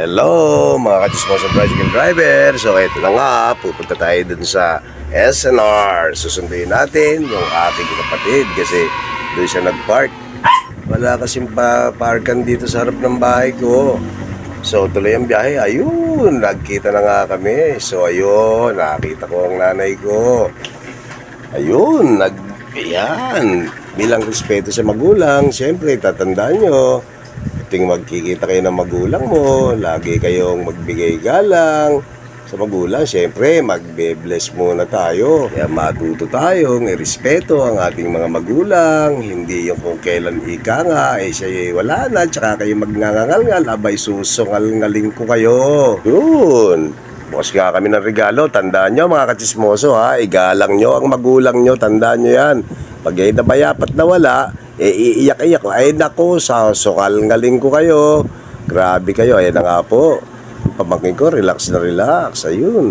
Hello mga ka-chismoso tricycle driver. So ito na nga, pupunta tayo dun sa SNR. Susunduin natin yung aking kapatid kasi doon siya nag-park. Wala kasing parkan dito sa harap ng bahay ko. So tuloy ang biyahe. Ayun, nagkita na nga kami. So ayun, nakita ko ang nanay ko. Ayun, yan. Bilang respeto sa magulang, siyempre tatandaan nyo, ting magkikita kayo ng magulang mo, lagi kayong magbigay galang sa magulang. Siyempre, magbe-bless muna tayo. Kaya matuto tayong irespeto ang ating mga magulang. Hindi yung kung kailan ika nga, siya wala na, tsaka kayo magngangangal-ngal, abay susungal-ngaling ko kayo. Yun. Bukas nga kami ng regalo. Tandaan nyo mga kachismoso ha, igalang nyo ang magulang nyo, tandaan nyo yan. Pag ay nabayapat na wala, iiyak-iyak, ay nako, sa sukal-ngaling ko kayo. Grabe kayo, ayan na nga po. Pamangkin ko, relax na relax, ayun.